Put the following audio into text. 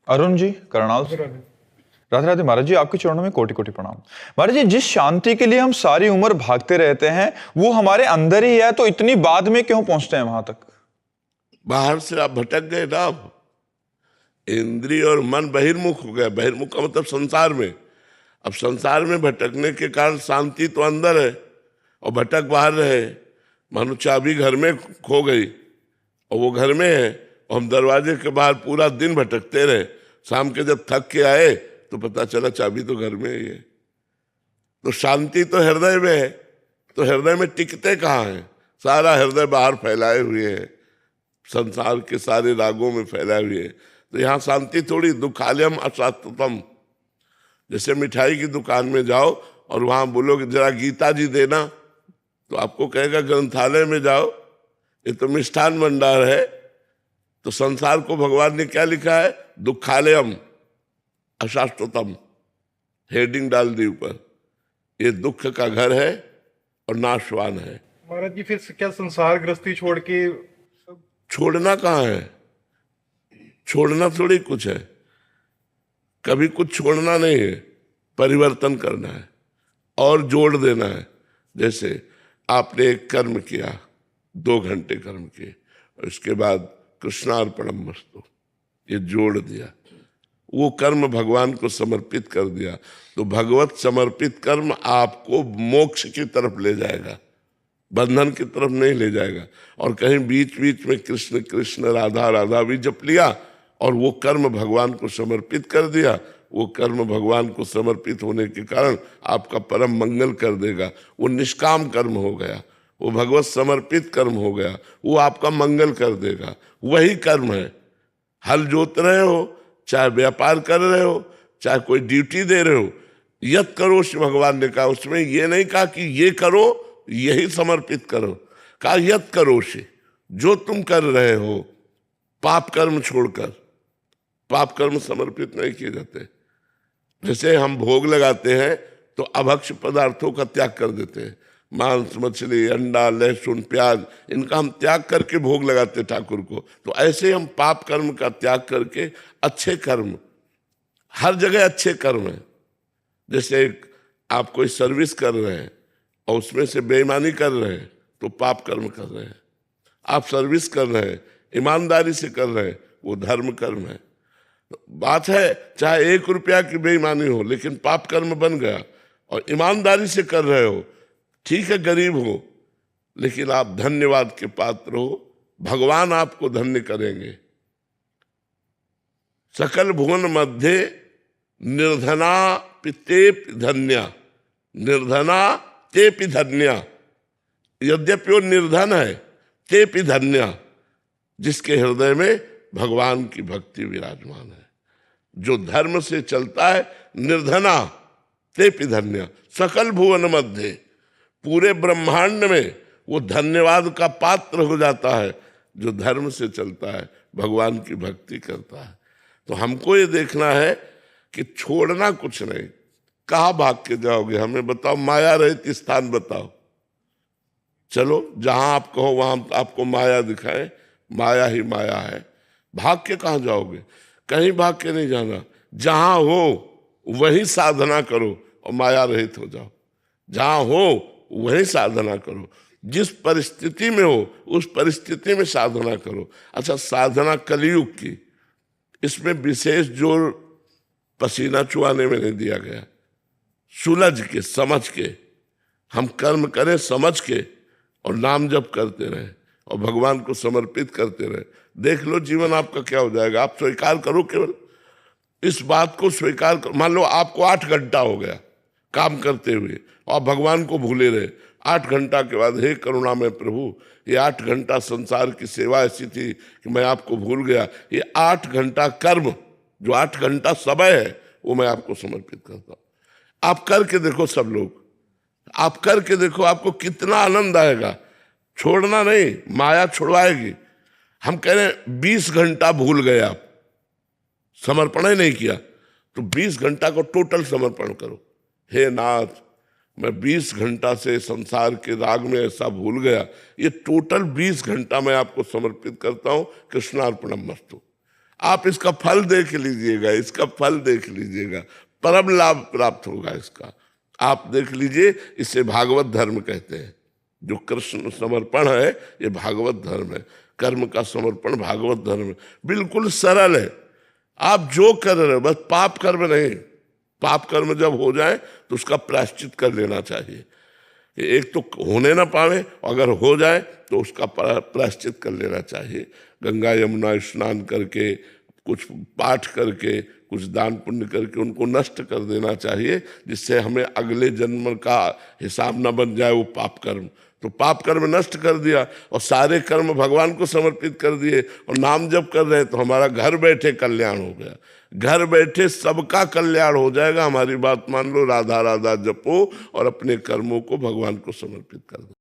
अरुण जी करनाल से। राधे राधे महाराज जी, आपके चरणों में कोटि कोटि प्रणाम। महाराज जी, जिस शांति के लिए हम सारी उम्र भागते रहते हैं वो हमारे अंदर ही है, तो इतनी बाद में क्यों पहुंचते हैं वहां तक? बाहर से आप भटक गए ना, अब इंद्रिय और मन बहिर्मुख हो गया। बहिर्मुख का मतलब संसार में। अब संसार में भटकने के कारण शांति तो अंदर है और भटक बाहर रहे। मानो चाबी घर में खो गई और वो घर में है और हम दरवाजे के बाहर पूरा दिन भटकते रहे। शाम के जब थक के आए तो पता चला चाबी तो घर में ही है। तो शांति तो हृदय में है, तो हृदय में टिकते कहाँ हैं? सारा हृदय बाहर फैलाए हुए है, संसार के सारे रागों में फैलाए हुए है। तो यहाँ शांति थोड़ी। दुखालयम अशांततम। जैसे मिठाई की दुकान में जाओ और वहां बोलो कि जरा गीता जी देना, तो आपको कहेगा ग्रंथालय में जाओ, ये तो मिष्ठान भंडार है। तो संसार को भगवान ने क्या लिखा है? दुखालयम अशाश्वतम, हेडिंग डाल दी ऊपर। ये दुख का घर है और नाशवान है। महाराज जी, फिर क्या संसार गृहस्थी छोड़ के? छोड़ना कहाँ है? छोड़ना थोड़ी कुछ है, कभी कुछ छोड़ना नहीं है, परिवर्तन करना है और जोड़ देना है। जैसे आपने एक कर्म किया, 2 घंटे कर्म किए और इसके बाद कृष्णार्पणमस्तु ये जोड़ दिया, वो कर्म भगवान को समर्पित कर दिया, तो भगवत समर्पित कर्म आपको मोक्ष की तरफ ले जाएगा, बंधन की तरफ नहीं ले जाएगा। और कहीं बीच बीच में कृष्ण कृष्ण राधा राधा भी जप लिया और वो कर्म भगवान को समर्पित कर दिया, वो कर्म भगवान को समर्पित होने के कारण आपका परम मंगल कर देगा। वो निष्काम कर्म हो गया, वो भगवत समर्पित कर्म हो गया, वो आपका मंगल कर देगा। वही कर्म है। हल जोत रहे हो, चाहे व्यापार कर रहे हो, चाहे कोई ड्यूटी दे रहे हो, यत करो भगवान ने कहा। उसमें ये नहीं कहा कि ये करो, यही समर्पित करो, कहा यत करो से, जो तुम कर रहे हो पाप कर्म छोड़कर। पाप कर्म समर्पित नहीं किए जाते। जैसे हम भोग लगाते हैं तो अभक्ष पदार्थों का त्याग कर देते हैं, मांस मछली अंडा लहसुन प्याज, इनका हम त्याग करके भोग लगाते ठाकुर को। तो ऐसे हम पाप कर्म का त्याग करके अच्छे कर्म, हर जगह अच्छे कर्म है। जैसे आप कोई सर्विस कर रहे हैं और उसमें से बेईमानी कर रहे हैं तो पाप कर्म कर रहे हैं। आप सर्विस कर रहे हैं, ईमानदारी से कर रहे हैं, वो धर्म कर्म है। बात है चाहे 1 रुपया की बेईमानी हो, लेकिन पाप कर्म बन गया। और ईमानदारी से कर रहे हो, ठीक है गरीब हो, लेकिन आप धन्यवाद के पात्र हो, भगवान आपको धन्य करेंगे। सकल भुवन मध्य निर्धना तेप धन्या, निर्धना तेपि धन्या। यद्यपि वो निर्धन है, तेपि धन्या, जिसके हृदय में भगवान की भक्ति विराजमान है, जो धर्म से चलता है। निर्धना तेपि धन्या, सकल भुवन मध्य, पूरे ब्रह्मांड में वो धन्यवाद का पात्र हो जाता है जो धर्म से चलता है, भगवान की भक्ति करता है। तो हमको ये देखना है कि छोड़ना कुछ नहीं। कहाँ भाग के जाओगे? हमें बताओ, माया रहित स्थान बताओ। चलो जहां आप कहो वहां आपको माया दिखाए, माया ही माया है। भाग के कहाँ जाओगे? कहीं भाग के नहीं जाना। जहां हो वही साधना करो और माया रहित हो जाओ। जहां हो वही साधना करो, जिस परिस्थिति में हो उस परिस्थिति में साधना करो। अच्छा, साधना कलयुग की, इसमें विशेष जोर पसीना चुआने में नहीं दिया गया। सुलझ के समझ के हम कर्म करें, समझ के, और नाम जप करते रहे और भगवान को समर्पित करते रहे। देख लो जीवन आपका क्या हो जाएगा। आप स्वीकार करो, केवल इस बात को स्वीकार करो। मान लो आपको 8 घंटा हो गया काम करते हुए और भगवान को भूले रहे। 8 घंटा के बाद, हे करुणामय प्रभु, ये 8 घंटा संसार की सेवा ऐसी थी कि मैं आपको भूल गया। ये 8 घंटा कर्म, जो 8 घंटा समय है, वो मैं आपको समर्पित करता हूँ। आप करके देखो, सब लोग आप करके देखो, आपको कितना आनंद आएगा। छोड़ना नहीं, माया छुड़वाएगी। हम कह रहे हैं 20 घंटा भूल गए, आप समर्पण ही नहीं किया, तो 20 घंटा को टोटल समर्पण करो। हे नाथ, मैं 20 घंटा से संसार के राग में ऐसा भूल गया, ये टोटल 20 घंटा मैं आपको समर्पित करता हूं, कृष्णार्पणमस्तु। आप इसका फल देख लीजिएगा, इसका फल देख लीजिएगा, परम लाभ प्राप्त होगा इसका। आप देख लीजिए, इसे भागवत धर्म कहते हैं। जो कृष्ण समर्पण है ये भागवत धर्म है। कर्म का समर्पण भागवत धर्म है, बिल्कुल सरल है। आप जो कर रहे हो, बस पाप कर्म नहीं, पाप कर्म जब हो जाए तो उसका प्रायश्चित कर लेना चाहिए। एक तो होने ना पावे, अगर हो जाए तो उसका प्रायश्चित कर लेना चाहिए। गंगा यमुना स्नान करके, कुछ पाठ करके, कुछ दान पुण्य करके उनको नष्ट कर देना चाहिए, जिससे हमें अगले जन्म का हिसाब न बन जाए वो पाप कर्म। तो पाप कर्म नष्ट कर दिया और सारे कर्म भगवान को समर्पित कर दिए और नाम जप कर रहे हैं, तो हमारा घर बैठे कल्याण हो गया। घर बैठे सबका कल्याण हो जाएगा। हमारी बात मान लो, राधा राधा जपो और अपने कर्मों को भगवान को समर्पित कर दो।